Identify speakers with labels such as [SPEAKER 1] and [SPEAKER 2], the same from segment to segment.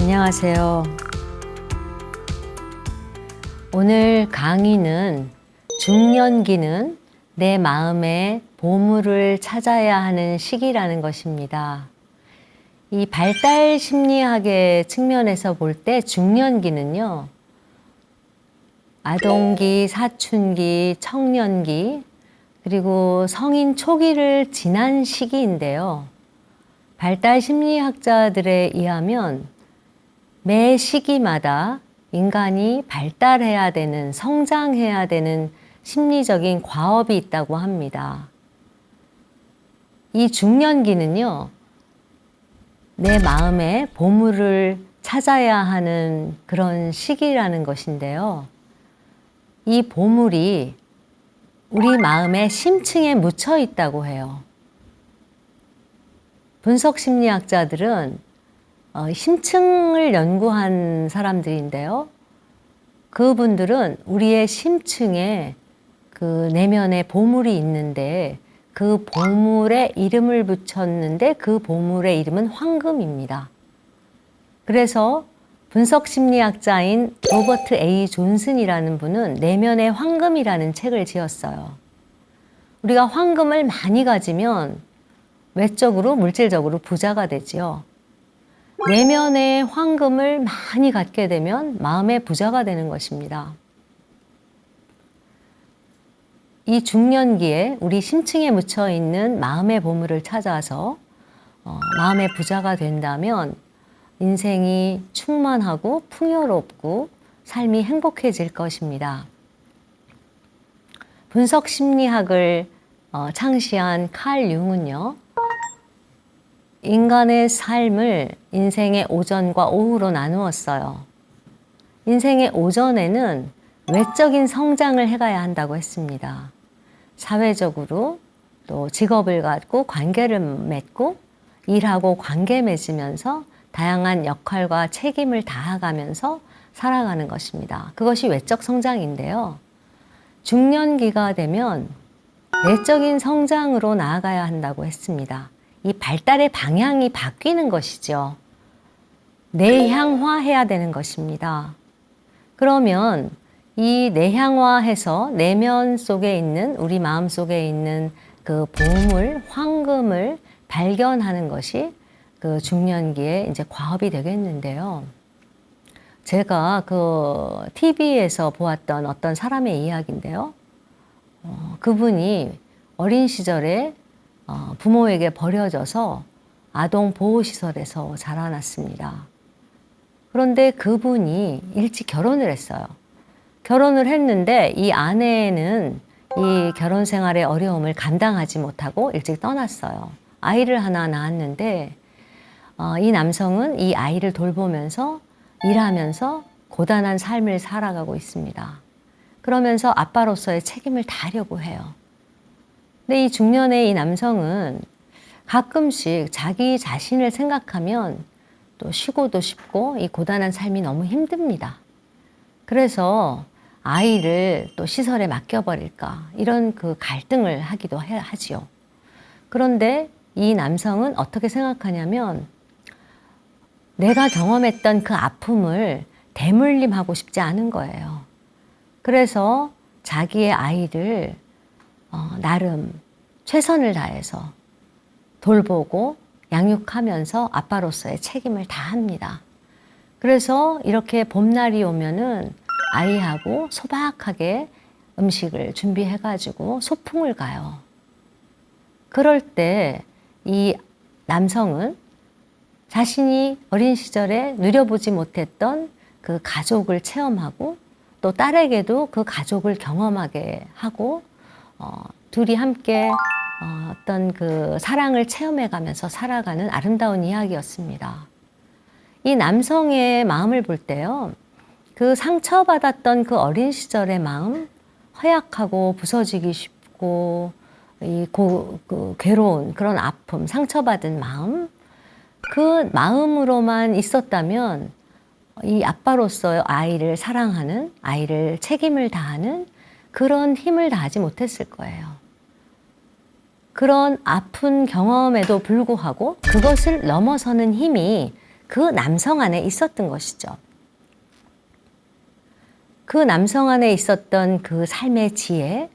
[SPEAKER 1] 안녕하세요. 오늘 강의는 중년기는 내 마음의 보물을 찾아야 하는 시기라는 것입니다. 이 발달 심리학의 측면에서 볼 때 중년기는요, 아동기, 사춘기, 청년기, 그리고 성인 초기를 지난 시기인데요. 발달 심리학자들에 의하면 매 시기마다 인간이 발달해야 되는, 성장해야 되는 심리적인 과업이 있다고 합니다. 이 중년기는요, 내 마음의 보물을 찾아야 하는 그런 시기라는 것인데요. 이 보물이 우리 마음의 심층에 묻혀 있다고 해요. 분석 심리학자들은 심층을 연구한 사람들인데요. 그분들은 우리의 심층에 그 내면의 보물이 있는데 그 보물에 이름을 붙였는데 그 보물의 이름은 황금입니다. 그래서 분석 심리학자인 로버트 A. 존슨이라는 분은 내면의 황금이라는 책을 지었어요. 우리가 황금을 많이 가지면 외적으로, 물질적으로 부자가 되지요. 내면의 황금을 많이 갖게 되면 마음의 부자가 되는 것입니다. 이 중년기에 우리 심층에 묻혀 있는 마음의 보물을 찾아서 마음의 부자가 된다면 인생이 충만하고 풍요롭고 삶이 행복해질 것입니다. 분석 심리학을 창시한 칼 융은요, 인간의 삶을 인생의 오전과 오후로 나누었어요. 인생의 오전에는 외적인 성장을 해가야 한다고 했습니다. 사회적으로 또 직업을 갖고 관계를 맺고 일하고 관계 맺으면서 다양한 역할과 책임을 다해가면서 살아가는 것입니다. 그것이 외적 성장인데요. 중년기가 되면 내적인 성장으로 나아가야 한다고 했습니다. 이 발달의 방향이 바뀌는 것이죠. 내향화해야 되는 것입니다. 그러면 이 내향화해서 내면 속에 있는, 우리 마음 속에 있는 그 보물, 황금을 발견하는 것이 그 중년기에 이제 과업이 되겠는데요. 제가 그 TV에서 보았던 어떤 사람의 이야기인데요. 그분이 어린 시절에 부모에게 버려져서 아동보호시설에서 자라났습니다. 그런데 그분이 일찍 결혼을 했어요. 결혼을 했는데 이 아내는 이 결혼 생활의 어려움을 감당하지 못하고 일찍 떠났어요. 아이를 하나 낳았는데 이 남성은 이 아이를 돌보면서 일하면서 고단한 삶을 살아가고 있습니다. 그러면서 아빠로서의 책임을 다하려고 해요. 근데 이 중년의 이 남성은 가끔씩 자기 자신을 생각하면 또 쉬고도 싶고 이 고단한 삶이 너무 힘듭니다. 그래서 아이를 또 시설에 맡겨버릴까 이런 그 갈등을 하기도 하지요. 그런데 이 남성은 어떻게 생각하냐면 내가 경험했던 그 아픔을 대물림하고 싶지 않은 거예요. 그래서 자기의 아이를 나름 최선을 다해서 돌보고 양육하면서 아빠로서의 책임을 다합니다. 그래서 이렇게 봄날이 오면은 아이하고 소박하게 음식을 준비해가지고 소풍을 가요. 그럴 때 이 남성은 자신이 어린 시절에 누려보지 못했던 그 가족을 체험하고 또 딸에게도 그 가족을 경험하게 하고 둘이 함께 어떤 그 사랑을 체험해 가면서 살아가는 아름다운 이야기였습니다. 이 남성의 마음을 볼 때요, 그 상처받았던 그 어린 시절의 마음, 허약하고 부서지기 쉽고 그 괴로운 그런 아픔, 상처받은 마음, 그 마음으로만 있었다면 이 아빠로서 아이를 사랑하는, 아이를 책임을 다하는 그런 힘을 다하지 못했을 거예요. 그런 아픈 경험에도 불구하고 그것을 넘어서는 힘이 그 남성 안에 있었던 것이죠. 그 남성 안에 있었던 그 삶의 지혜,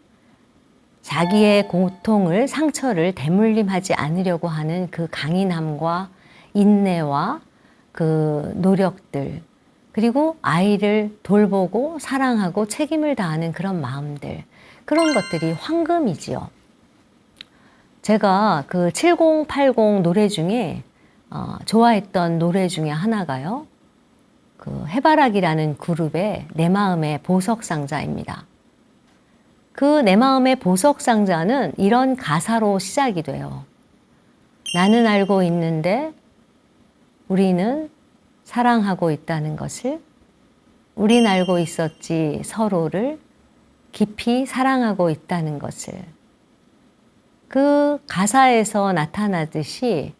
[SPEAKER 1] 자기의 고통을, 상처를 대물림하지 않으려고 하는 그 강인함과 인내와 그 노력들, 그리고 아이를 돌보고 사랑하고 책임을 다하는 그런 마음들, 그런 것들이 황금이지요. 제가 그 7080 노래 중에 좋아했던 노래 중에 하나가요. 그 해바라기라는 그룹의 내 마음의 보석상자입니다. 그 내 마음의 보석상자는 이런 가사로 시작이 돼요. 나는 알고 있는데 우리는 사랑하고 있다는 것을, 우린 알고 있었지 서로를 깊이 사랑하고 있다는 것을. 그 가사에서 나타나듯이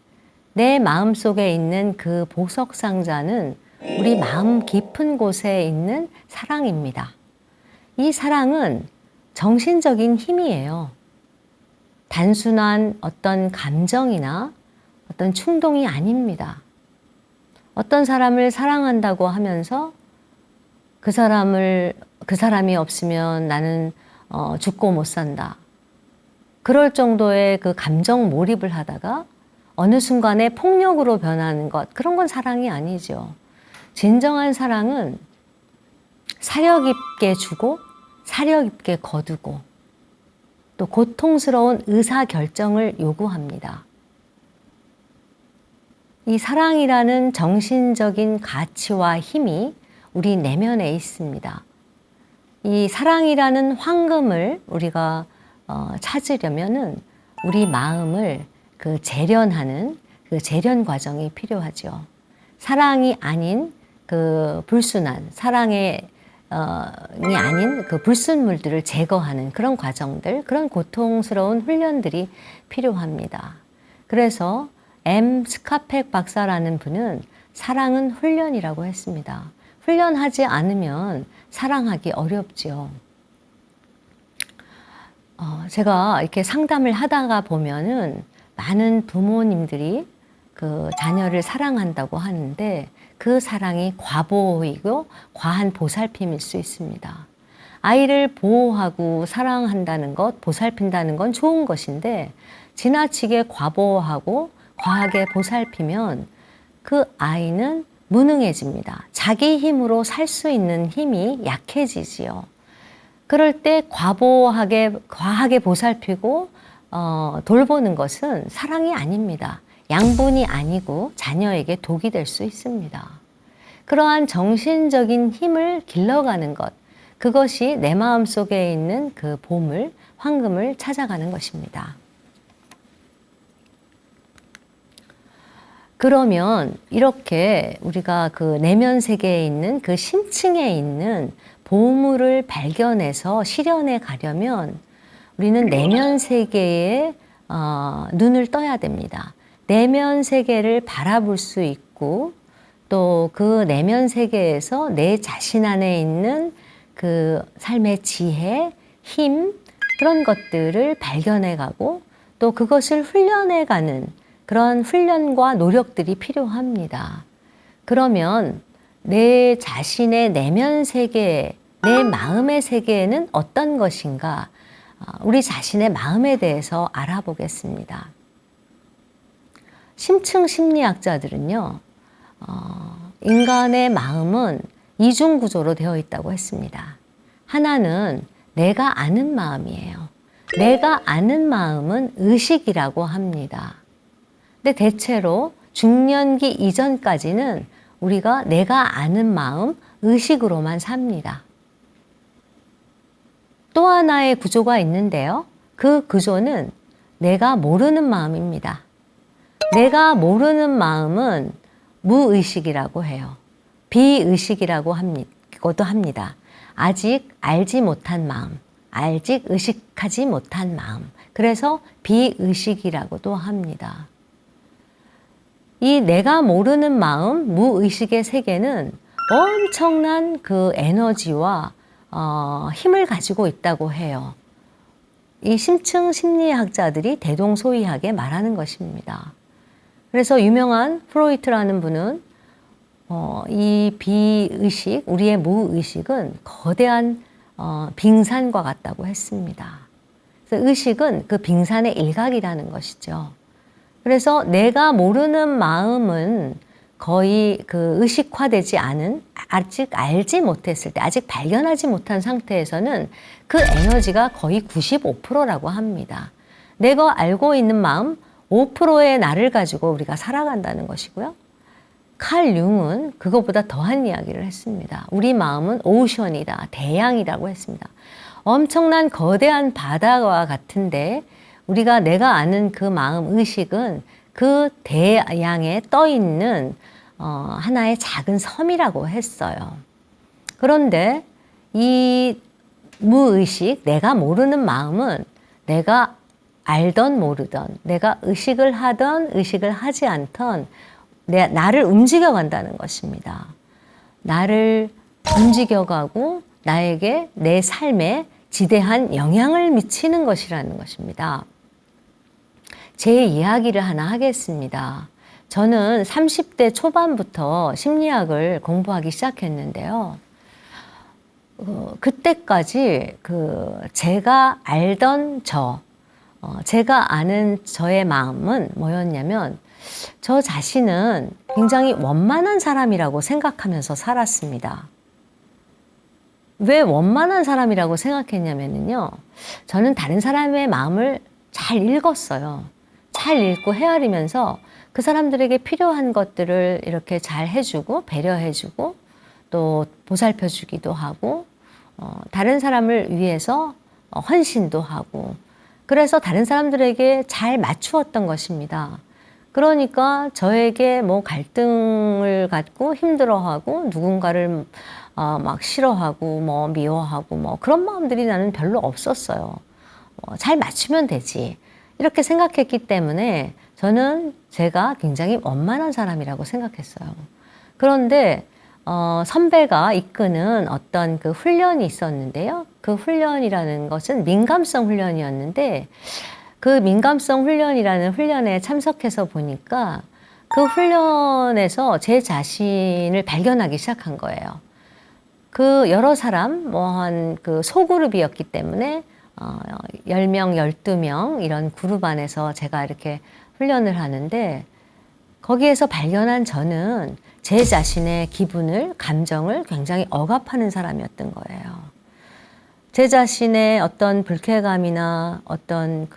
[SPEAKER 1] 내 마음속에 있는 그 보석상자는 우리 마음 깊은 곳에 있는 사랑입니다. 이 사랑은 정신적인 힘이에요. 단순한 어떤 감정이나 어떤 충동이 아닙니다. 어떤 사람을 사랑한다고 하면서 그 사람이 없으면 나는 죽고 못 산다. 그럴 정도의 그 감정 몰입을 하다가 어느 순간에 폭력으로 변하는 것, 그런 건 사랑이 아니죠. 진정한 사랑은 사력 있게 주고 사력 있게 거두고 또 고통스러운 의사결정을 요구합니다. 이 사랑이라는 정신적인 가치와 힘이 우리 내면에 있습니다. 이 사랑이라는 황금을 우리가 찾으려면은 우리 마음을 그 재련하는 그 재련 과정이 필요하죠. 사랑이 아닌 그 불순한, 사랑의 이 아닌 그 불순물들을 제거하는 그런 과정들, 그런 고통스러운 훈련들이 필요합니다. 그래서 M. 스카펙 박사라는 분은 사랑은 훈련이라고 했습니다. 훈련하지 않으면 사랑하기 어렵지요. 제가 이렇게 상담을 하다가 보면은 많은 부모님들이 그 자녀를 사랑한다고 하는데 그 사랑이 과보이고 과한 보살핌일 수 있습니다. 아이를 보호하고 사랑한다는 것, 보살핀다는 건 좋은 것인데 지나치게 과보하고 과하게 보살피면 그 아이는 무능해집니다. 자기 힘으로 살 수 있는 힘이 약해지지요. 그럴 때 과하게 보살피고 돌보는 것은 사랑이 아닙니다. 양분이 아니고 자녀에게 독이 될 수 있습니다. 그러한 정신적인 힘을 길러가는 것, 그것이 내 마음속에 있는 그 보물, 황금을 찾아가는 것입니다. 그러면 이렇게 우리가 그 내면 세계에 있는 그 심층에 있는 보물을 발견해서 실현해 가려면 우리는 내면 세계에 눈을 떠야 됩니다. 내면 세계를 바라볼 수 있고 또 그 내면 세계에서 내 자신 안에 있는 그 삶의 지혜, 힘, 그런 것들을 발견해 가고 또 그것을 훈련해 가는 그런 훈련과 노력들이 필요합니다. 그러면 내 자신의 내면 세계, 내 마음의 세계에는 어떤 것인가? 우리 자신의 마음에 대해서 알아보겠습니다. 심층 심리학자들은요, 인간의 마음은 이중 구조로 되어 있다고 했습니다. 하나는 내가 아는 마음이에요. 내가 아는 마음은 의식이라고 합니다. 근데 대체로 중년기 이전까지는 우리가 내가 아는 마음, 의식으로만 삽니다. 또 하나의 구조가 있는데요. 그 구조는 내가 모르는 마음입니다. 내가 모르는 마음은 무의식이라고 해요. 비의식이라고 합니다. 아직 알지 못한 마음, 아직 의식하지 못한 마음. 그래서 비의식이라고도 합니다. 이 내가 모르는 마음, 무의식의 세계는 엄청난 그 에너지와 힘을 가지고 있다고 해요. 이 심층 심리학자들이 대동소이하게 말하는 것입니다. 그래서 유명한 프로이트라는 분은 이 비의식, 우리의 무의식은 거대한 빙산과 같다고 했습니다. 그래서 의식은 그 빙산의 일각이라는 것이죠. 그래서 내가 모르는 마음은 거의 그 의식화되지 않은, 아직 알지 못했을 때, 아직 발견하지 못한 상태에서는 그 에너지가 거의 95%라고 합니다. 내가 알고 있는 마음 5%의 나를 가지고 우리가 살아간다는 것이고요. 칼 융은 그것보다 더한 이야기를 했습니다. 우리 마음은 오션이다, 대양이라고 했습니다. 엄청난 거대한 바다와 같은데 우리가 내가 아는 그 마음 의식은 그 대양에 떠 있는 하나의 작은 섬이라고 했어요. 그런데 이 무의식, 내가 모르는 마음은 내가 알던 모르던, 내가 의식을 하던 의식을 하지 않던 나를 움직여간다는 것입니다. 나를 움직여가고 나에게 내 삶에 지대한 영향을 미치는 것이라는 것입니다. 제 이야기를 하나 하겠습니다. 저는 30대 초반부터 심리학을 공부하기 시작했는데요. 그때까지 제가 알던 제가 아는 저의 마음은 뭐였냐면 저 자신은 굉장히 원만한 사람이라고 생각하면서 살았습니다. 왜 원만한 사람이라고 생각했냐면요. 저는 다른 사람의 마음을 잘 읽었어요. 잘 읽고 헤아리면서 그 사람들에게 필요한 것들을 이렇게 잘 해주고 배려해주고 또 보살펴주기도 하고 다른 사람을 위해서 헌신도 하고 그래서 다른 사람들에게 잘 맞추었던 것입니다. 그러니까 저에게 뭐 갈등을 갖고 힘들어하고 누군가를 막 싫어하고 뭐 미워하고 뭐 그런 마음들이 나는 별로 없었어요. 잘 맞추면 되지. 이렇게 생각했기 때문에 저는 제가 굉장히 원만한 사람이라고 생각했어요. 그런데 선배가 이끄는 어떤 그 훈련이 있었는데요. 그 훈련이라는 것은 민감성 훈련이었는데 그 민감성 훈련이라는 훈련에 참석해서 보니까 그 훈련에서 제 자신을 발견하기 시작한 거예요. 그 여러 사람, 그 소그룹이었기 때문에 10명, 12명 이런 그룹 안에서 제가 이렇게 훈련을 하는데 거기에서 발견한 저는 제 자신의 기분을, 감정을 굉장히 억압하는 사람이었던 거예요. 제 자신의 어떤 불쾌감이나 어떤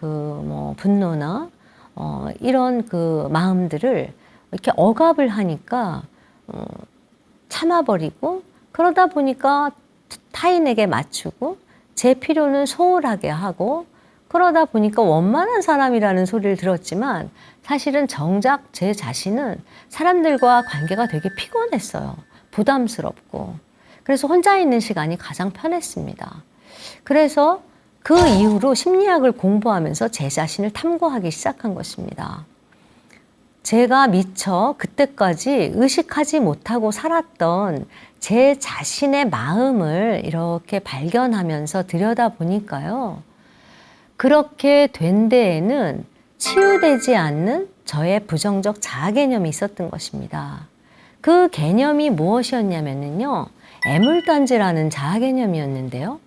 [SPEAKER 1] 분노나 이런 그 마음들을 이렇게 억압을 하니까 참아버리고 그러다 보니까 타인에게 맞추고 제 필요는 소홀하게 하고 그러다 보니까 원만한 사람이라는 소리를 들었지만 사실은 정작 제 자신은 사람들과 관계가 되게 피곤했어요. 부담스럽고. 그래서 혼자 있는 시간이 가장 편했습니다. 그래서 그 이후로 심리학을 공부하면서 제 자신을 탐구하기 시작한 것입니다. 제가 미처 그때까지 의식하지 못하고 살았던 제 자신의 마음을 이렇게 발견하면서 들여다보니까요. 그렇게 된 데에는 치유되지 않는 저의 부정적 자아 개념이 있었던 것입니다. 그 개념이 무엇이었냐면요. 애물단지라는 자아 개념이었는데요.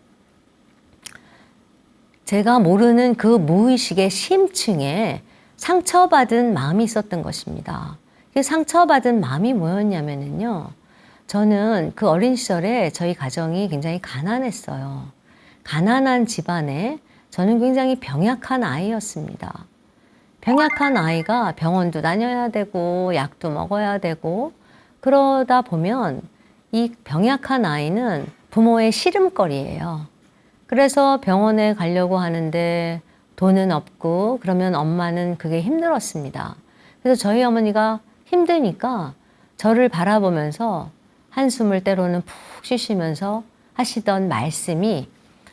[SPEAKER 1] 제가 모르는 그 무의식의 심층에 상처받은 마음이 있었던 것입니다. 그 상처받은 마음이 뭐였냐면요. 저는 그 어린 시절에 저희 가정이 굉장히 가난했어요. 가난한 집안에 저는 굉장히 병약한 아이였습니다. 병약한 아이가 병원도 다녀야 되고 약도 먹어야 되고 그러다 보면 이 병약한 아이는 부모의 씨름거리예요. 그래서 병원에 가려고 하는데 돈은 없고 그러면 엄마는 그게 힘들었습니다. 그래서 저희 어머니가 힘드니까 저를 바라보면서 한숨을 때로는 푹 쉬시면서 하시던 말씀이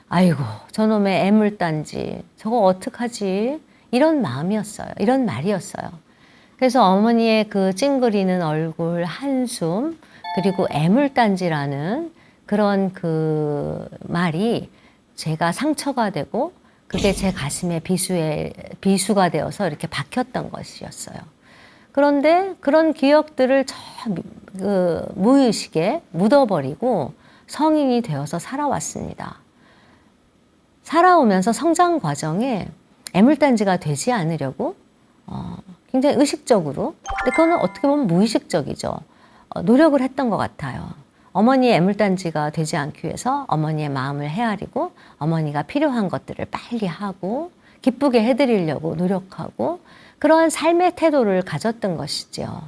[SPEAKER 1] 아이고 저놈의 애물단지 저거 어떡하지 이런 마음이었어요. 이런 말이었어요. 그래서 어머니의 그 찡그리는 얼굴 한숨 그리고 애물단지라는 그런 그 말이 제가 상처가 되고 그게 제 가슴에 비수가 되어서 이렇게 박혔던 것이었어요. 그런데 그런 기억들을 그 무의식에 묻어버리고 성인이 되어서 살아왔습니다. 살아오면서 성장 과정에 애물단지가 되지 않으려고 굉장히 의식적으로, 근데 그거는 어떻게 보면 무의식적이죠. 노력을 했던 것 같아요. 어머니의 애물단지가 되지 않기 위해서 어머니의 마음을 헤아리고 어머니가 필요한 것들을 빨리 하고 기쁘게 해드리려고 노력하고 그러한 삶의 태도를 가졌던 것이죠.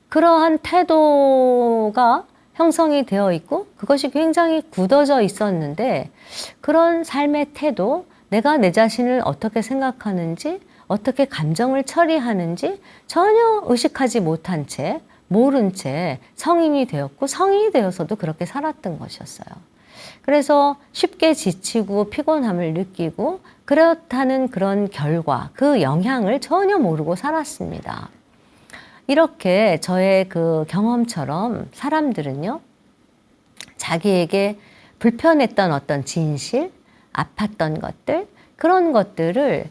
[SPEAKER 1] 그러한 태도가 형성이 되어 있고 그것이 굉장히 굳어져 있었는데 그런 삶의 태도, 내가 내 자신을 어떻게 생각하는지, 어떻게 감정을 처리하는지 전혀 의식하지 못한 채, 모른 채 성인이 되었고 성인이 되어서도 그렇게 살았던 것이었어요. 그래서 쉽게 지치고 피곤함을 느끼고 그렇다는 그런 결과, 그 영향을 전혀 모르고 살았습니다. 이렇게 저의 그 경험처럼 사람들은요, 자기에게 불편했던 어떤 진실, 아팠던 것들, 그런 것들을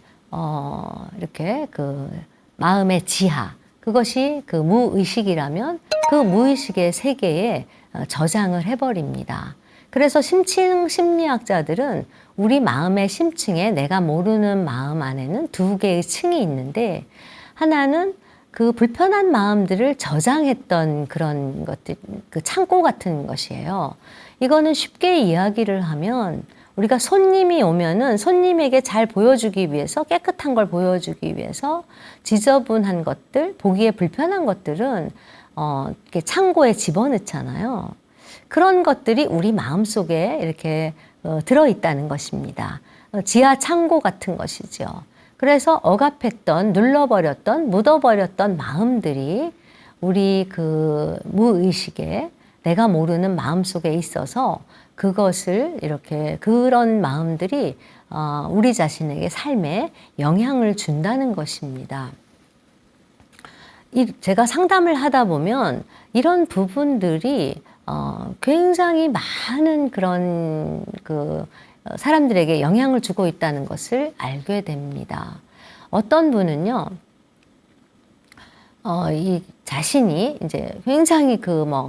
[SPEAKER 1] 이렇게 그 마음의 지하, 그것이 그 무의식이라면 그 무의식의 세계에 저장을 해버립니다. 그래서 심층 심리학자들은 우리 마음의 심층에 내가 모르는 마음 안에는 두 개의 층이 있는데, 하나는 그 불편한 마음들을 저장했던 그런 것들, 그 창고 같은 것이에요. 이거는 쉽게 이야기를 하면 우리가 손님이 오면은 손님에게 잘 보여주기 위해서, 깨끗한 걸 보여주기 위해서 지저분한 것들, 보기에 불편한 것들은 이렇게 창고에 집어넣잖아요. 그런 것들이 우리 마음속에 이렇게 들어있다는 것입니다. 지하 창고 같은 것이죠. 그래서 억압했던, 눌러버렸던, 묻어버렸던 마음들이 우리 그 무의식에, 내가 모르는 마음속에 있어서 그것을 이렇게, 그런 마음들이 우리 자신에게 삶에 영향을 준다는 것입니다. 제가 상담을 하다 보면 이런 부분들이 굉장히 많은 그런 사람들에게 영향을 주고 있다는 것을 알게 됩니다. 어떤 분은요, 이 자신이 이제 굉장히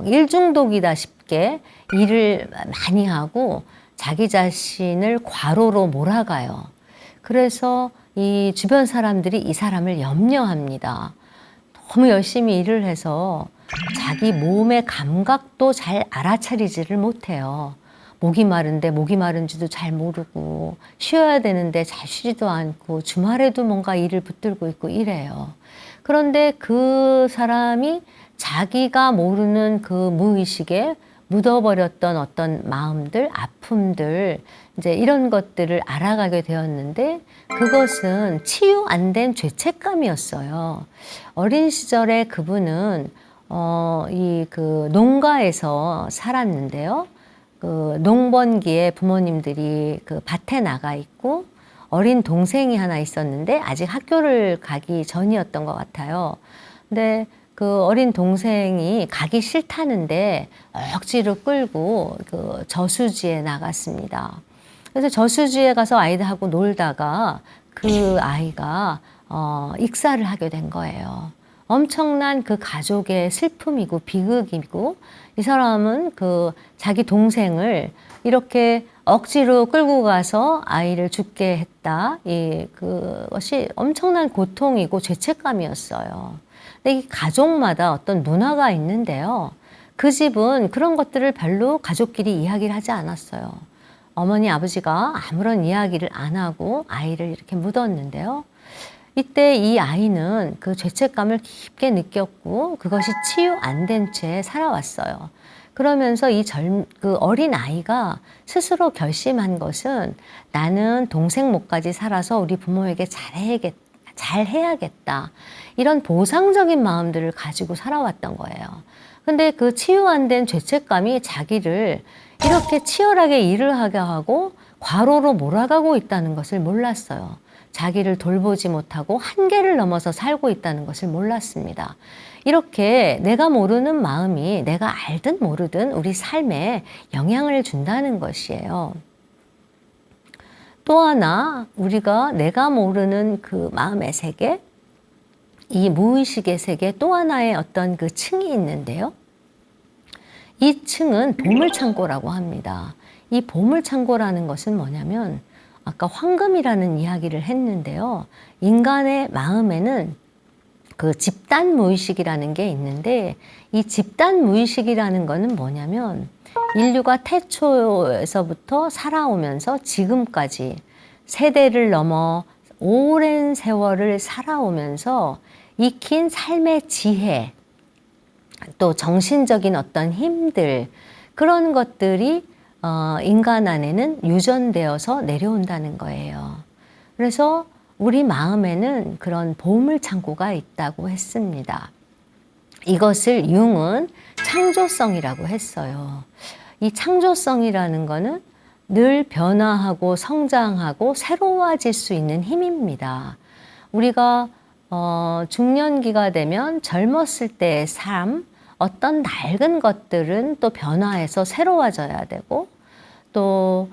[SPEAKER 1] 일 중독이다 싶게 일을 많이 하고 자기 자신을 과로로 몰아가요. 그래서 이 주변 사람들이 이 사람을 염려합니다. 너무 열심히 일을 해서 자기 몸의 감각도 잘 알아차리지를 못해요. 목이 마른데 목이 마른지도 잘 모르고, 쉬어야 되는데 잘 쉬지도 않고, 주말에도 뭔가 일을 붙들고 있고 이래요. 그런데 그 사람이 자기가 모르는 그 무의식에 묻어버렸던 어떤 마음들, 아픔들, 이제 이런 것들을 알아가게 되었는데, 그것은 치유 안 된 죄책감이었어요. 어린 시절에 그분은 농가에서 살았는데요. 농번기에 부모님들이 밭에 나가 있고 어린 동생이 하나 있었는데 아직 학교를 가기 전이었던 것 같아요. 근데 그 어린 동생이 가기 싫다는데 억지로 끌고 저수지에 나갔습니다. 그래서 저수지에 가서 아이들하고 놀다가 그 아이가 익사를 하게 된 거예요. 엄청난 그 가족의 슬픔이고 비극이고, 이 사람은 자기 동생을 이렇게 억지로 끌고 가서 아이를 죽게 했다. 그것이 엄청난 고통이고 죄책감이었어요. 근데 이 가족마다 어떤 문화가 있는데요. 그 집은 그런 것들을 별로 가족끼리 이야기를 하지 않았어요. 어머니, 아버지가 아무런 이야기를 안 하고 아이를 이렇게 묻었는데요. 이때 이 아이는 그 죄책감을 깊게 느꼈고 그것이 치유 안 된 채 살아왔어요. 그러면서 그 어린 아이가 스스로 결심한 것은, 나는 동생 목까지 살아서 우리 부모에게 잘해야겠다. 이런 보상적인 마음들을 가지고 살아왔던 거예요. 근데 그 치유 안 된 죄책감이 자기를 이렇게 치열하게 일을 하게 하고 과로로 몰아가고 있다는 것을 몰랐어요. 자기를 돌보지 못하고 한계를 넘어서 살고 있다는 것을 몰랐습니다. 이렇게 내가 모르는 마음이 내가 알든 모르든 우리 삶에 영향을 준다는 것이에요. 또 하나, 우리가 내가 모르는 그 마음의 세계, 이 무의식의 세계, 또 하나의 어떤 그 층이 있는데요. 2층은 보물창고라고 합니다. 이 보물창고라는 것은 뭐냐면 아까 황금이라는 이야기를 했는데요. 인간의 마음에는 그 집단 무의식이라는 게 있는데 이 집단 무의식이라는 거는 뭐냐면 인류가 태초에서부터 살아오면서 지금까지 세대를 넘어 오랜 세월을 살아오면서 익힌 삶의 지혜, 또 정신적인 어떤 힘들, 그런 것들이 인간 안에는 유전되어서 내려온다는 거예요. 그래서 우리 마음에는 그런 보물창고가 있다고 했습니다. 이것을 융은 창조성이라고 했어요. 이 창조성이라는 거는 늘 변화하고 성장하고 새로워질 수 있는 힘입니다. 우리가 중년기가 되면 젊었을 때의 삶, 어떤 낡은 것들은 또 변화해서 새로워져야 되고 또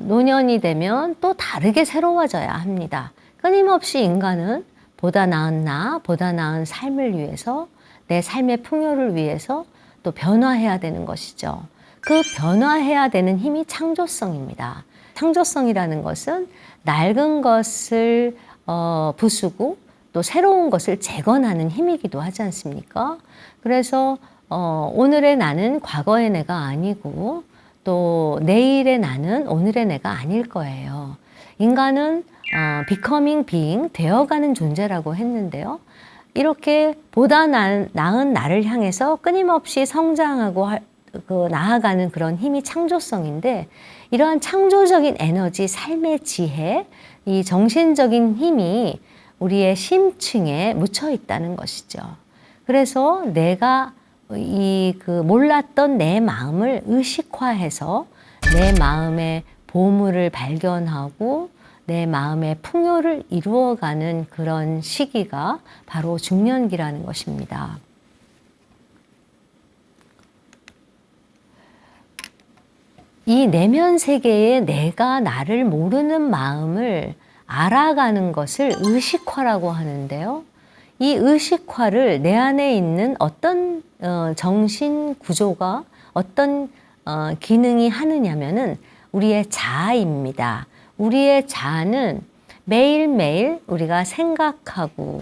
[SPEAKER 1] 노년이 되면 또 다르게 새로워져야 합니다. 끊임없이 인간은 보다 나은 나, 보다 나은 삶을 위해서 내 삶의 풍요를 위해서 또 변화해야 되는 것이죠. 그 변화해야 되는 힘이 창조성입니다. 창조성이라는 것은 낡은 것을 부수고 또 새로운 것을 재건하는 힘이기도 하지 않습니까? 그래서 오늘의 나는 과거의 내가 아니고 또 내일의 나는 오늘의 내가 아닐 거예요. 인간은 becoming being, 되어가는 존재라고 했는데요. 이렇게 보다 나은 나를 향해서 끊임없이 성장하고 나아가는 그런 힘이 창조성인데 이러한 창조적인 에너지, 삶의 지혜, 이 정신적인 힘이 우리의 심층에 묻혀 있다는 것이죠. 그래서 내가 몰랐던 내 마음을 의식화해서 내 마음의 보물을 발견하고 내 마음의 풍요를 이루어가는 그런 시기가 바로 중년기라는 것입니다. 이 내면 세계에 내가 나를 모르는 마음을 알아가는 것을 의식화라고 하는데요. 이 의식화를 내 안에 있는 어떤 정신 구조가 어떤 기능이 하느냐면은 우리의 자아입니다. 우리의 자아는 매일매일 우리가 생각하고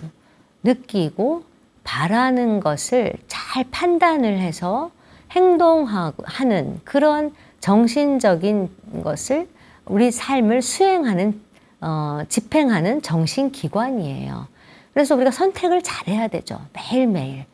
[SPEAKER 1] 느끼고 바라는 것을 잘 판단을 해서 행동하는 그런 정신적인 것을 우리 삶을 수행하는 집행하는 정신기관이에요. 그래서 우리가 선택을 잘해야 되죠. 매일매일.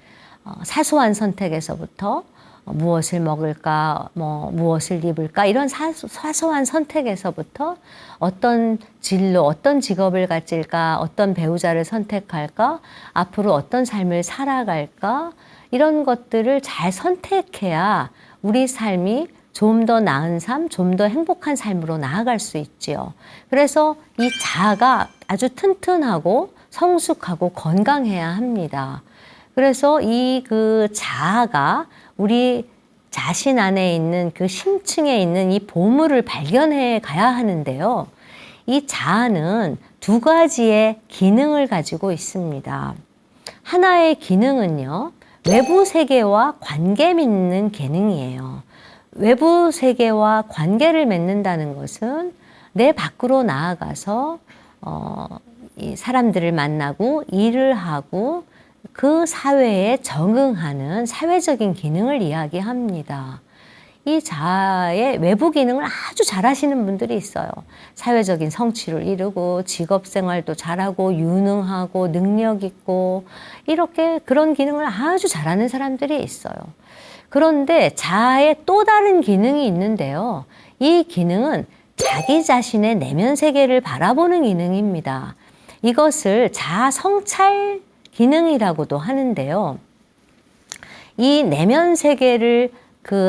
[SPEAKER 1] 사소한 선택에서부터 무엇을 먹을까, 무엇을 입을까 이런 사소한 선택에서부터 어떤 진로, 어떤 직업을 가질까, 어떤 배우자를 선택할까, 앞으로 어떤 삶을 살아갈까 이런 것들을 잘 선택해야 우리 삶이 좀 더 나은 삶, 좀 더 행복한 삶으로 나아갈 수 있지요. 그래서 이 자아가 아주 튼튼하고 성숙하고 건강해야 합니다. 그래서 그 자아가 우리 자신 안에 있는 그 심층에 있는 이 보물을 발견해 가야 하는데요. 이 자아는 두 가지의 기능을 가지고 있습니다. 하나의 기능은요, 외부 세계와 관계 맺는 기능이에요. 외부 세계와 관계를 맺는다는 것은 내 밖으로 나아가서 이 사람들을 만나고 일을 하고 그 사회에 적응하는 사회적인 기능을 이야기합니다. 이 자아의 외부 기능을 아주 잘하시는 분들이 있어요. 사회적인 성취를 이루고 직업 생활도 잘하고 유능하고 능력 있고 이렇게 그런 기능을 아주 잘하는 사람들이 있어요. 그런데 자아의 또 다른 기능이 있는데요. 이 기능은 자기 자신의 내면 세계를 바라보는 기능입니다. 이것을 자아 성찰 기능이라고도 하는데요. 이 내면 세계를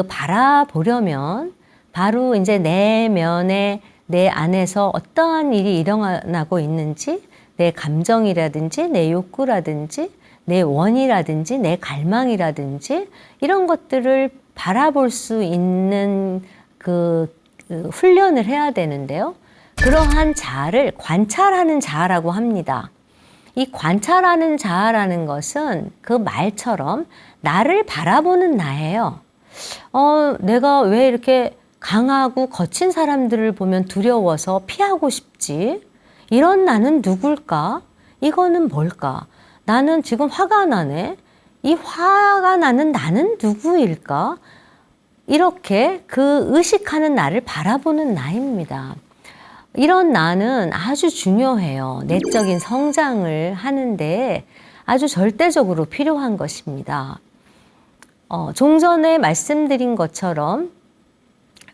[SPEAKER 1] 바라보려면 바로 이제 내면에 내 안에서 어떠한 일이 일어나고 있는지 내 감정이라든지 내 욕구라든지 내 원이라든지 내 갈망이라든지 이런 것들을 바라볼 수 있는 훈련을 해야 되는데요. 그러한 자아를 관찰하는 자아라고 합니다. 이 관찰하는 자아라는 것은 그 말처럼 나를 바라보는 나예요. 내가 왜 이렇게 강하고 거친 사람들을 보면 두려워서 피하고 싶지? 이런 나는 누굴까? 이거는 뭘까? 나는 지금 화가 나네? 이 화가 나는 나는 누구일까? 이렇게 그 의식하는 나를 바라보는 나입니다. 이런 나는 아주 중요해요. 내적인 성장을 하는데 아주 절대적으로 필요한 것입니다. 종전에 말씀드린 것처럼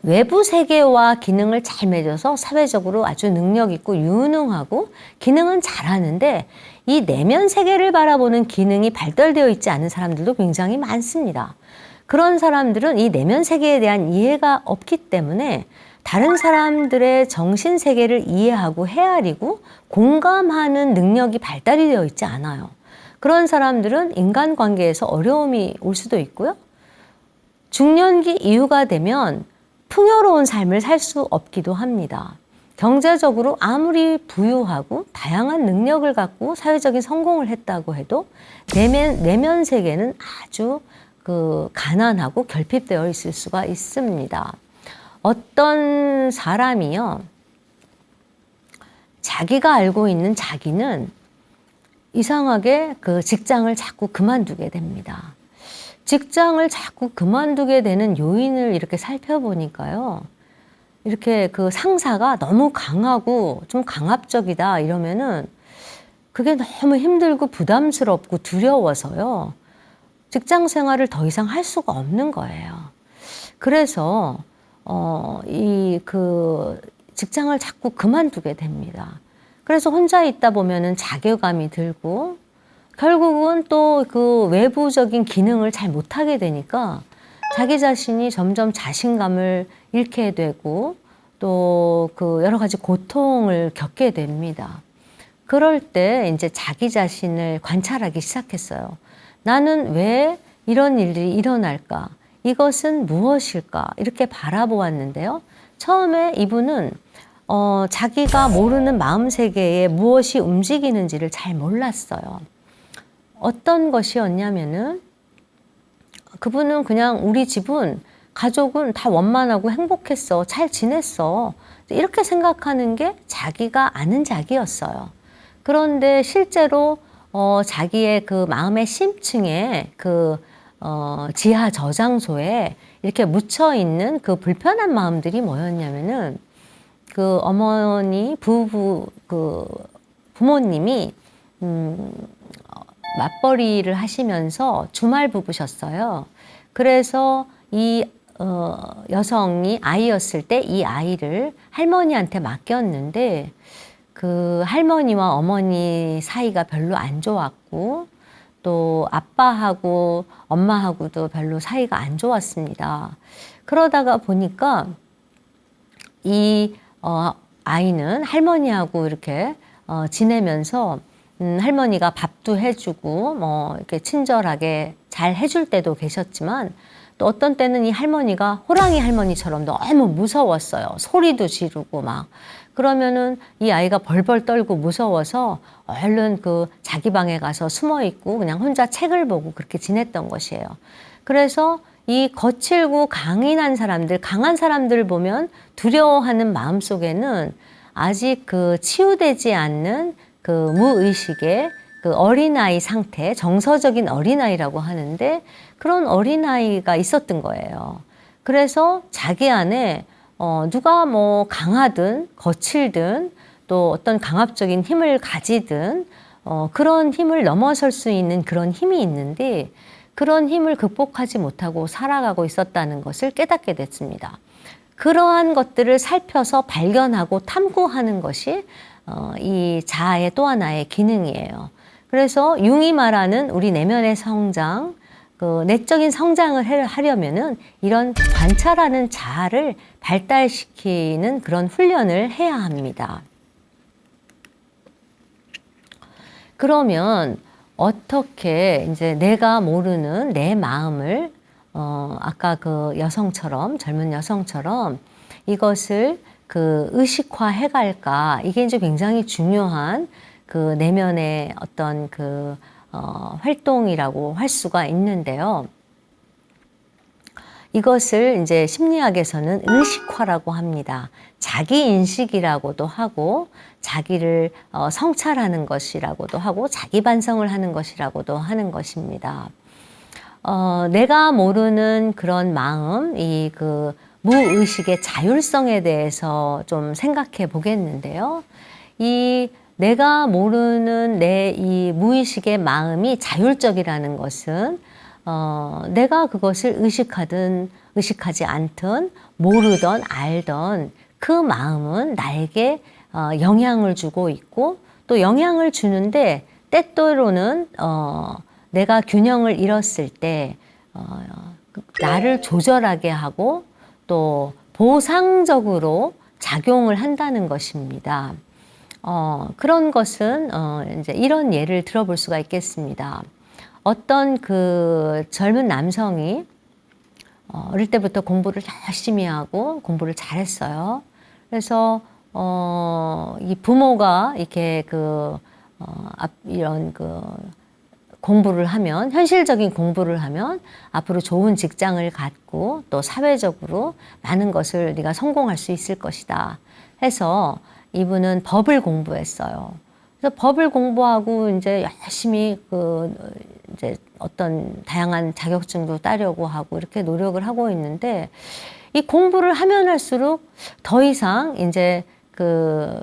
[SPEAKER 1] 외부 세계와 기능을 잘 맺어서 사회적으로 아주 능력 있고 유능하고 기능은 잘하는데 이 내면 세계를 바라보는 기능이 발달되어 있지 않은 사람들도 굉장히 많습니다. 그런 사람들은 이 내면 세계에 대한 이해가 없기 때문에 다른 사람들의 정신 세계를 이해하고 헤아리고 공감하는 능력이 발달이 되어 있지 않아요. 그런 사람들은 인간관계에서 어려움이 올 수도 있고요. 중년기 이후가 되면 풍요로운 삶을 살 수 없기도 합니다. 경제적으로 아무리 부유하고 다양한 능력을 갖고 사회적인 성공을 했다고 해도 내면 세계는 아주 가난하고 결핍되어 있을 수가 있습니다. 어떤 사람이요, 자기가 알고 있는 자기는 이상하게 그 직장을 자꾸 그만두게 됩니다. 직장을 자꾸 그만두게 되는 요인을 이렇게 살펴보니까요, 이렇게 그 상사가 너무 강하고 좀 강압적이다 이러면은 그게 너무 힘들고 부담스럽고 두려워서요, 직장 생활을 더 이상 할 수가 없는 거예요. 그래서 직장을 자꾸 그만두게 됩니다. 그래서 혼자 있다 보면은 자괴감이 들고 결국은 또 그 외부적인 기능을 잘 못하게 되니까 자기 자신이 점점 자신감을 잃게 되고 또 그 여러 가지 고통을 겪게 됩니다. 그럴 때 이제 자기 자신을 관찰하기 시작했어요. 나는 왜 이런 일이 일어날까? 이것은 무엇일까? 이렇게 바라보았는데요. 처음에 이분은 자기가 모르는 마음 세계에 무엇이 움직이는지를 잘 몰랐어요. 어떤 것이었냐면은 그분은 그냥 우리 집은 가족은 다 원만하고 행복했어. 잘 지냈어. 이렇게 생각하는 게 자기가 아는 자기였어요. 그런데 실제로 자기의 그 마음의 심층에 지하 저장소에 이렇게 묻혀 있는 그 불편한 마음들이 뭐였냐면은 그 어머니 부모님이 맞벌이를 하시면서 주말 부부셨어요. 그래서 이 여성이 아이였을 때 이 아이를 할머니한테 맡겼는데 그 할머니와 어머니 사이가 별로 안 좋았고 또 아빠하고 엄마하고도 별로 사이가 안 좋았습니다. 그러다가 보니까 이 아이는 할머니하고 이렇게 지내면서 할머니가 밥도 해주고 뭐 이렇게 친절하게 잘 해줄 때도 계셨지만 또 어떤 때는 이 할머니가 호랑이 할머니처럼 너무 무서웠어요. 소리도 지르고 막. 그러면은 이 아이가 벌벌 떨고 무서워서 얼른 그 자기 방에 가서 숨어 있고 그냥 혼자 책을 보고 그렇게 지냈던 것이에요. 그래서 이 거칠고 강인한 사람들, 강한 사람들을 보면 두려워하는 마음 속에는 아직 그 치유되지 않는 그 무의식의 그 어린아이 상태, 정서적인 어린아이라고 하는데 그런 어린아이가 있었던 거예요. 그래서 자기 안에 누가 뭐 강하든 거칠든 또 어떤 강압적인 힘을 가지든 그런 힘을 넘어설 수 있는 그런 힘이 있는데 그런 힘을 극복하지 못하고 살아가고 있었다는 것을 깨닫게 됐습니다. 그러한 것들을 살펴서 발견하고 탐구하는 것이 이 자아의 또 하나의 기능이에요. 그래서 융이 말하는 우리 내면의 성장, 그 내적인 성장을 하려면은 이런 관찰하는 자아를 발달시키는 그런 훈련을 해야 합니다. 그러면 어떻게 이제 내가 모르는 내 마음을 아까 그 여성처럼 젊은 여성처럼 이것을 그 의식화해 갈까? 이게 이제 굉장히 중요한 그 내면의 어떤 활동이라고 할 수가 있는데요. 이것을 이제 심리학에서는 의식화라고 합니다. 자기 인식이라고도 하고, 자기를 성찰하는 것이라고도 하고, 자기 반성을 하는 것이라고도 하는 것입니다. 내가 모르는 그런 마음, 이 그 무의식의 자율성에 대해서 좀 생각해 보겠는데요. 이 내가 모르는 내 이 무의식의 마음이 자율적이라는 것은 내가 그것을 의식하든 의식하지 않든 모르던 알던 그 마음은 나에게 영향을 주고 있고, 또 영향을 주는데 때때로는 내가 균형을 잃었을 때 나를 조절하게 하고 또 보상적으로 작용을 한다는 것입니다. 그런 것은 이제 이런 예를 들어볼 수가 있겠습니다. 어떤 그 젊은 남성이 어릴 때부터 공부를 열심히 하고 공부를 잘했어요. 그래서 이 부모가 이렇게 이런 공부를 하면, 현실적인 공부를 하면 앞으로 좋은 직장을 갖고 또 사회적으로 많은 것을 네가 성공할 수 있을 것이다 해서 이분은 법을 공부했어요. 그래서 법을 공부하고 이제 열심히 이제 어떤 다양한 자격증도 따려고 하고 이렇게 노력을 하고 있는데, 이 공부를 하면 할수록 더 이상 이제 그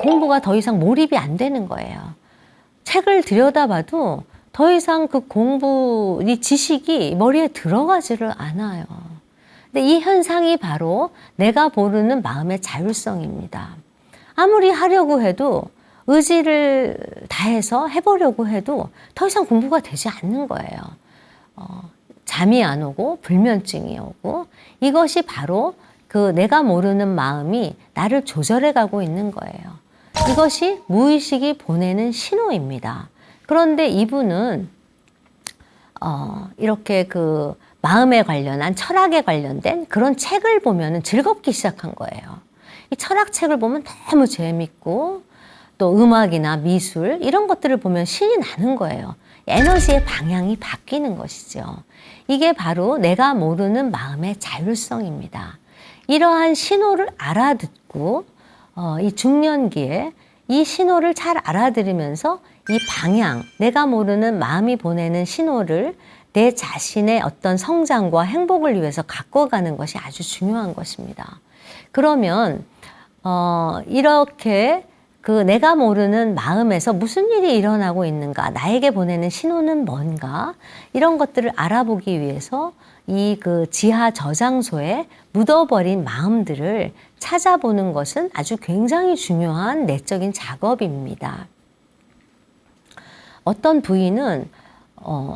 [SPEAKER 1] 공부가 더 이상 몰입이 안 되는 거예요. 책을 들여다봐도 더 이상 이 지식이 머리에 들어가지를 않아요. 근데 이 현상이 바로 내가 모르는 마음의 자율성입니다. 아무리 하려고 해도, 의지를 다해서 해보려고 해도 더 이상 공부가 되지 않는 거예요. 잠이 안 오고 불면증이 오고, 이것이 바로 내가 모르는 마음이 나를 조절해 가고 있는 거예요. 이것이 무의식이 보내는 신호입니다. 그런데 이분은 이렇게 마음에 관련한, 철학에 관련된 그런 책을 보면은 즐겁기 시작한 거예요. 이 철학책을 보면 너무 재밌고, 또 음악이나 미술 이런 것들을 보면 신이 나는 거예요. 에너지의 방향이 바뀌는 것이죠. 이게 바로 내가 모르는 마음의 자율성입니다. 이러한 신호를 알아듣고 이 중년기에 이 신호를 잘 알아들으면서 이 방향, 내가 모르는 마음이 보내는 신호를 내 자신의 어떤 성장과 행복을 위해서 가꿔가는 것이 아주 중요한 것입니다. 그러면 이렇게 내가 모르는 마음에서 무슨 일이 일어나고 있는가, 나에게 보내는 신호는 뭔가, 이런 것들을 알아보기 위해서 이 지하 저장소에 묻어버린 마음들을 찾아보는 것은 아주 굉장히 중요한 내적인 작업입니다. 어떤 부인은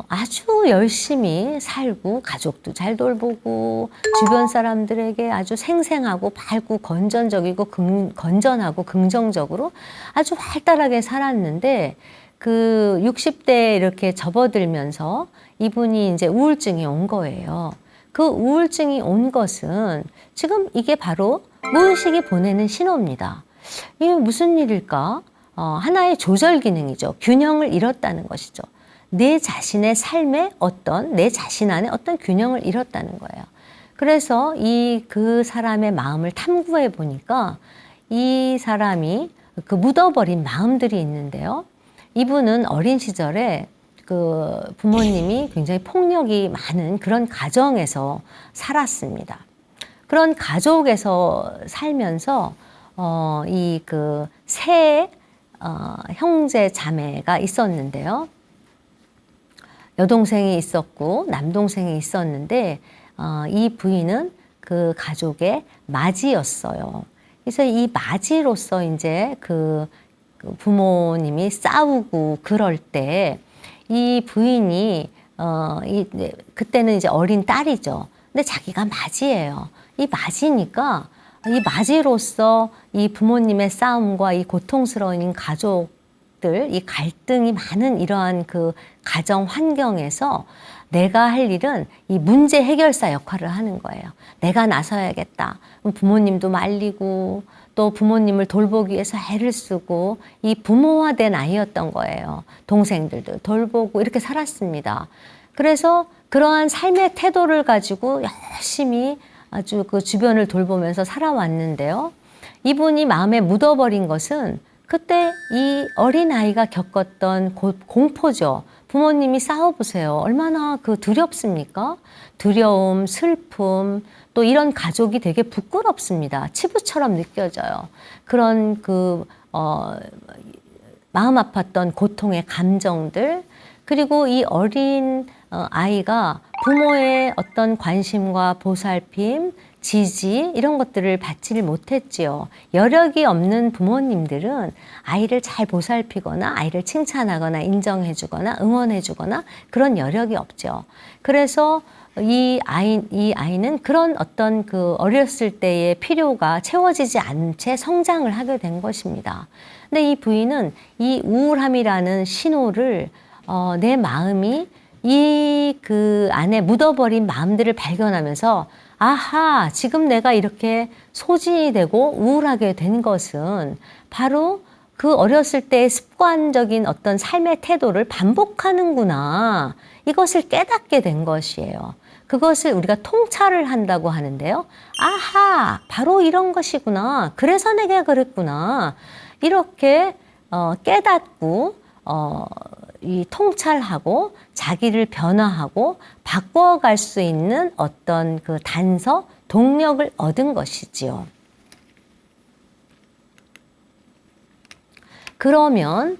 [SPEAKER 1] 아주 열심히 살고, 가족도 잘 돌보고, 주변 사람들에게 아주 생생하고 밝고 건전적이고 건전하고 긍정적으로 아주 활달하게 살았는데, 60대에 이렇게 접어들면서 이분이 이제 우울증이 온 거예요. 그 우울증이 온 것은 지금 이게 바로 무의식이 보내는 신호입니다. 이게 무슨 일일까? 하나의 조절 기능이죠. 균형을 잃었다는 것이죠. 내 자신의 삶에 내 자신 안에 어떤 균형을 잃었다는 거예요. 그래서 그 사람의 마음을 탐구해 보니까 이 사람이 묻어버린 마음들이 있는데요. 이분은 어린 시절에 부모님이 굉장히 폭력이 많은 그런 가정에서 살았습니다. 그런 가족에서 살면서 세 형제 자매가 있었는데요. 여동생이 있었고 남동생이 있었는데 이 부인은 그 가족의 맏이었어요. 그래서 이 맏이로서 이제 부모님이 싸우고 그럴 때 이 부인이 그때는 이제 어린 딸이죠. 근데 자기가 맏이에요. 이 맏이니까 이 맏이로서 이 부모님의 싸움과 이 고통스러운 가족들, 이 갈등이 많은 이러한 가정 환경에서 내가 할 일은 이 문제 해결사 역할을 하는 거예요. 내가 나서야겠다. 부모님도 말리고 또 부모님을 돌보기 위해서 애를 쓰고 이 부모화된 아이였던 거예요. 동생들도 돌보고 이렇게 살았습니다. 그래서 그러한 삶의 태도를 가지고 열심히 아주 그 주변을 돌보면서 살아왔는데요. 이분이 마음에 묻어버린 것은 그때 이 어린아이가 겪었던 공포죠. 부모님이 싸워보세요. 얼마나 그 두렵습니까? 두려움, 슬픔, 또 이런 가족이 되게 부끄럽습니다. 치부처럼 느껴져요. 그런 마음 아팠던 고통의 감정들, 그리고 이 어린 아이가 부모의 어떤 관심과 보살핌, 지지 이런 것들을 받지를 못했지요. 여력이 없는 부모님들은 아이를 잘 보살피거나 아이를 칭찬하거나 인정해주거나 응원해주거나 그런 여력이 없죠. 그래서 이 아이는 그런 어떤 그 어렸을 때의 필요가 채워지지 않은 채 성장을 하게 된 것입니다. 근데 이 부인은 이 우울함이라는 신호를 내 마음이 그 안에 묻어버린 마음들을 발견하면서 아하, 지금 내가 이렇게 소진이 되고 우울하게 된 것은 바로 그 어렸을 때의 습관적인 어떤 삶의 태도를 반복하는구나. 이것을 깨닫게 된 것이에요. 그것을 우리가 통찰을 한다고 하는데요. 아하, 바로 이런 것이구나. 그래서 내가 그랬구나. 이렇게 깨닫고 이 통찰하고 자기를 변화하고 바꿔갈 수 있는 어떤 그 단서, 동력을 얻은 것이지요. 그러면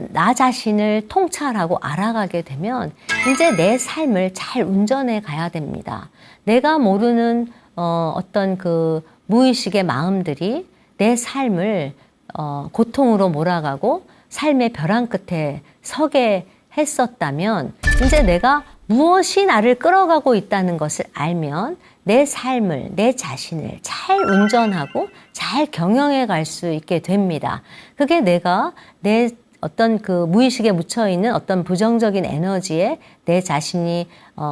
[SPEAKER 1] 나 자신을 통찰하고 알아가게 되면 이제 내 삶을 잘 운전해 가야 됩니다. 내가 모르는 어떤 그 무의식의 마음들이 내 삶을 고통으로 몰아가고 삶의 벼랑 끝에 서게 했었다면 이제 내가 무엇이 나를 끌어가고 있다는 것을 알면 내 삶을, 내 자신을 잘 운전하고 잘 경영해 갈 수 있게 됩니다. 그게 내가 내 어떤 그 무의식에 묻혀 있는 어떤 부정적인 에너지에 내 자신이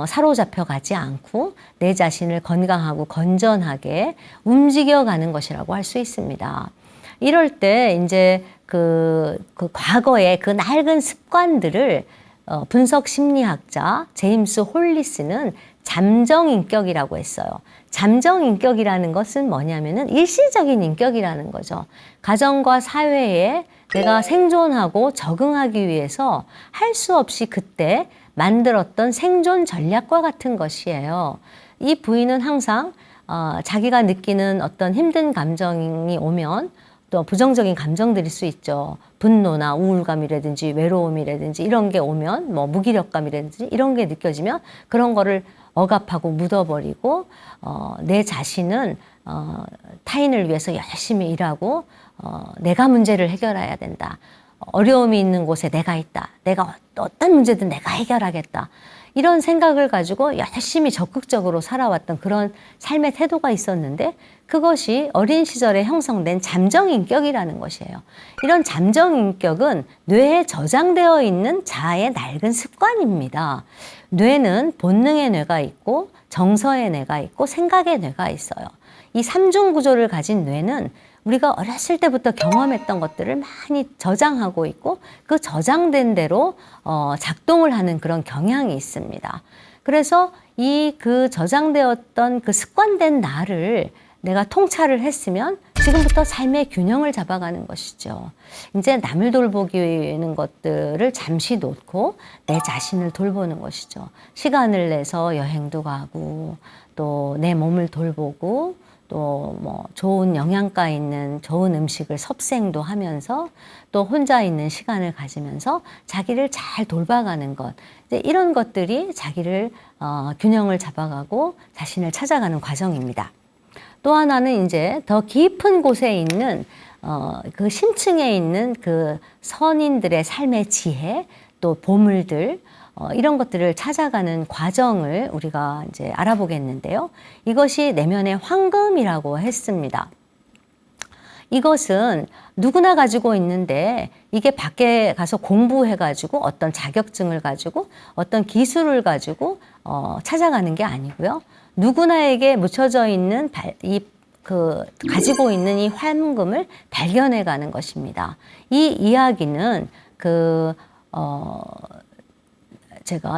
[SPEAKER 1] 사로잡혀 가지 않고 내 자신을 건강하고 건전하게 움직여가는 것이라고 할 수 있습니다. 이럴 때 이제 그 과거의 그 낡은 습관들을 분석 심리학자 제임스 홀리스는 잠정 인격이라고 했어요. 잠정 인격이라는 것은 뭐냐면은 일시적인 인격이라는 거죠. 가정과 사회에 내가 생존하고 적응하기 위해서 할 수 없이 그때 만들었던 생존 전략과 같은 것이에요. 이 부인은 항상 자기가 느끼는 어떤 힘든 감정이 오면 또 부정적인 감정들일 수 있죠. 분노나 우울감이라든지 외로움이라든지 이런 게 오면 뭐 무기력감이라든지 이런 게 느껴지면 그런 거를 억압하고 묻어버리고 내 자신은 타인을 위해서 열심히 일하고 내가 문제를 해결해야 된다. 어려움이 있는 곳에 내가 있다. 내가 어떤 문제든 내가 해결하겠다. 이런 생각을 가지고 열심히 적극적으로 살아왔던 그런 삶의 태도가 있었는데 그것이 어린 시절에 형성된 잠정인격이라는 것이에요. 이런 잠정인격은 뇌에 저장되어 있는 자아의 낡은 습관입니다. 뇌는 본능의 뇌가 있고 정서의 뇌가 있고 생각의 뇌가 있어요. 이 삼중 구조를 가진 뇌는 우리가 어렸을 때부터 경험했던 것들을 많이 저장하고 있고 그 저장된 대로 작동을 하는 그런 경향이 있습니다. 그래서 그 저장되었던 그 습관된 나를 내가 통찰을 했으면 지금부터 삶의 균형을 잡아가는 것이죠. 이제 남을 돌보기는 것들을 잠시 놓고 내 자신을 돌보는 것이죠. 시간을 내서 여행도 가고 또 내 몸을 돌보고 또 뭐 좋은 영양가 있는 좋은 음식을 섭생도 하면서 또 혼자 있는 시간을 가지면서 자기를 잘 돌봐가는 것. 이제 이런 것들이 자기를 균형을 잡아가고 자신을 찾아가는 과정입니다. 또 하나는 이제 더 깊은 곳에 있는 그 심층에 있는 그 선인들의 삶의 지혜, 또 보물들, 이런 것들을 찾아가는 과정을 우리가 이제 알아보겠는데요. 이것이 내면의 황금이라고 했습니다. 이것은 누구나 가지고 있는데 이게 밖에 가서 공부해가지고 어떤 자격증을 가지고 어떤 기술을 가지고 찾아가는 게 아니고요. 누구나에게 묻혀져 있는 가지고 있는 이 황금을 발견해가는 것입니다. 이 이야기는 제가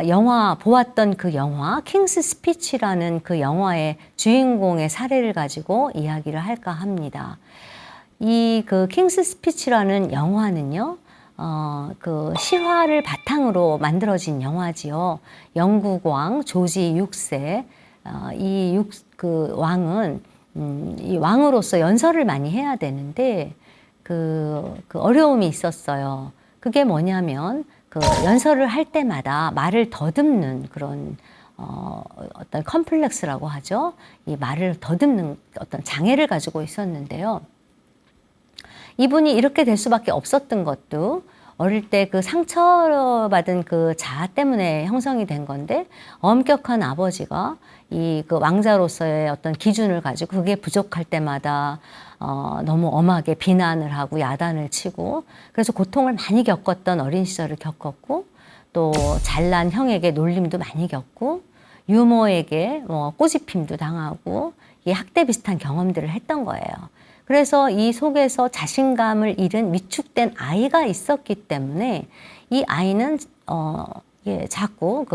[SPEAKER 1] 보았던 그 영화, 킹스 스피치라는 그 영화의 주인공의 사례를 가지고 이야기를 할까 합니다. 이 그 킹스 스피치라는 영화는요, 그 실화를 바탕으로 만들어진 영화지요. 영국 왕 조지 6세, 그 왕은, 이 왕으로서 연설을 많이 해야 되는데, 그 어려움이 있었어요. 그게 뭐냐면, 그 연설을 할 때마다 말을 더듬는 그런, 어떤 컴플렉스라고 하죠. 이 말을 더듬는 어떤 장애를 가지고 있었는데요. 이분이 이렇게 될 수밖에 없었던 것도 어릴 때 그 상처받은 그 자아 때문에 형성이 된 건데, 엄격한 아버지가 이 그 왕자로서의 어떤 기준을 가지고 그게 부족할 때마다 너무 엄하게 비난을 하고 야단을 치고, 그래서 고통을 많이 겪었던 어린 시절을 겪었고, 또 잘난 형에게 놀림도 많이 겪고, 유모에게 꼬집힘도 당하고, 이 학대 비슷한 경험들을 했던 거예요. 그래서 이 속에서 자신감을 잃은 위축된 아이가 있었기 때문에, 이 아이는 자꾸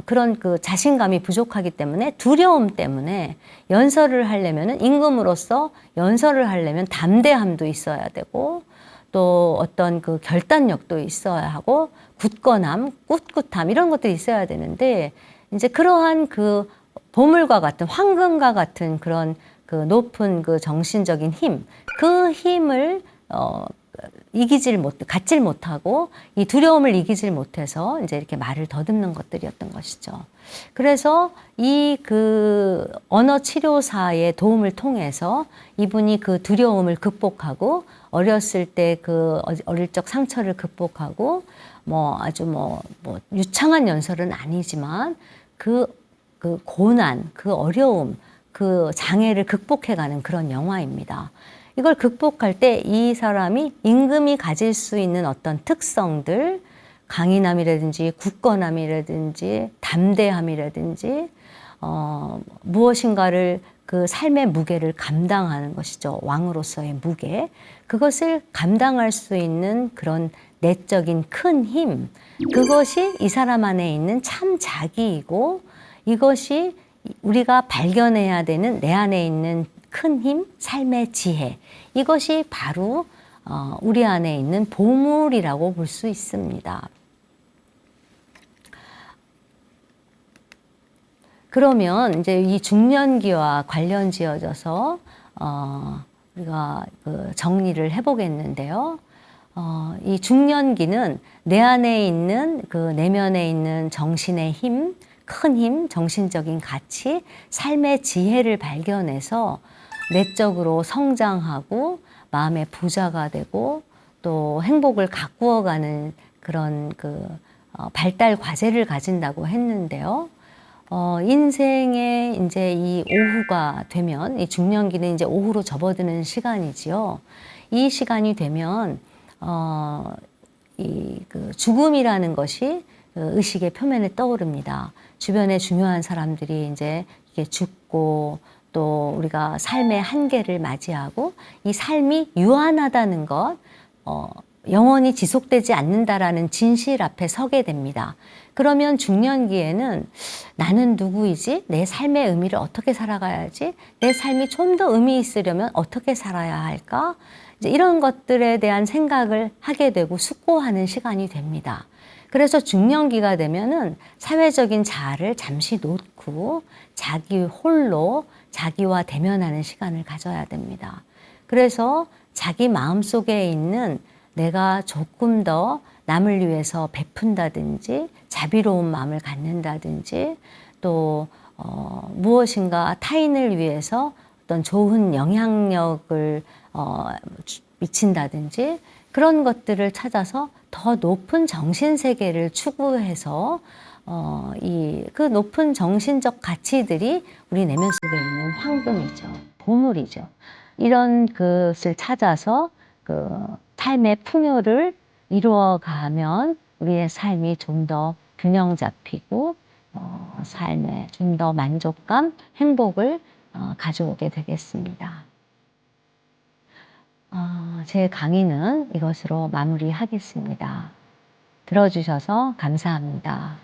[SPEAKER 1] 그런 그 자신감이 부족하기 때문에, 두려움 때문에 연설을 하려면, 임금으로서 연설을 하려면 담대함도 있어야 되고, 또 어떤 그 결단력도 있어야 하고, 굳건함, 꿋꿋함 이런 것들이 있어야 되는데, 이제 그러한 그 보물과 같은, 황금과 같은 그런 그 높은 그 정신적인 힘, 그 힘을 갖질 못하고, 이 두려움을 이기질 못해서 이제 이렇게 말을 더듬는 것들이었던 것이죠. 그래서 이 그 언어 치료사의 도움을 통해서 이분이 그 두려움을 극복하고, 어렸을 때 그 어릴 적 상처를 극복하고, 아주 유창한 연설은 아니지만 그 고난, 그 어려움, 그 장애를 극복해가는 그런 영화입니다. 이걸 극복할 때 이 사람이 임금이 가질 수 있는 어떤 특성들, 강인함이라든지 굳건함이라든지 담대함이라든지 무엇인가를 그 삶의 무게를 감당하는 것이죠. 왕으로서의 무게. 그것을 감당할 수 있는 그런 내적인 큰 힘, 그것이 이 사람 안에 있는 참 자기이고, 이것이 우리가 발견해야 되는 내 안에 있는 큰 힘, 삶의 지혜, 이것이 바로 우리 안에 있는 보물이라고 볼 수 있습니다. 그러면 이제 이 중년기와 관련 지어져서 우리가 그 정리를 해보겠는데요. 이 중년기는 내 안에 있는 그 내면에 있는 정신의 힘, 큰 힘, 정신적인 가치, 삶의 지혜를 발견해서 내적으로 성장하고 마음의 부자가 되고, 또 행복을 가꾸어가는 그런 그 발달 과제를 가진다고 했는데요. 인생의 이제 이 오후가 되면, 이 중년기는 이제 오후로 접어드는 시간이지요. 이 시간이 되면 이 그 죽음이라는 것이 그 의식의 표면에 떠오릅니다. 주변에 중요한 사람들이 이제 이게 죽고, 또 우리가 삶의 한계를 맞이하고, 이 삶이 유한하다는 것, 영원히 지속되지 않는다라는 진실 앞에 서게 됩니다. 그러면 중년기에는 나는 누구이지? 내 삶의 의미를 어떻게 살아가야지? 내 삶이 좀 더 의미 있으려면 어떻게 살아야 할까? 이제 이런 것들에 대한 생각을 하게 되고 숙고하는 시간이 됩니다. 그래서 중년기가 되면은 사회적인 자아를 잠시 놓고 자기 홀로 자기와 대면하는 시간을 가져야 됩니다. 그래서 자기 마음속에 있는 내가 조금 더 남을 위해서 베푼다든지, 자비로운 마음을 갖는다든지, 또 무엇인가 타인을 위해서 어떤 좋은 영향력을 미친다든지, 그런 것들을 찾아서 더 높은 정신 세계를 추구해서 그 높은 정신적 가치들이 우리 내면 속에 있는 황금이죠. 보물이죠. 이런 것을 찾아서 그 삶의 풍요를 이루어가면 우리의 삶이 좀 더 균형 잡히고 삶에 좀 더 만족감, 행복을 가져오게 되겠습니다. 제 강의는 이것으로 마무리하겠습니다. 들어주셔서 감사합니다.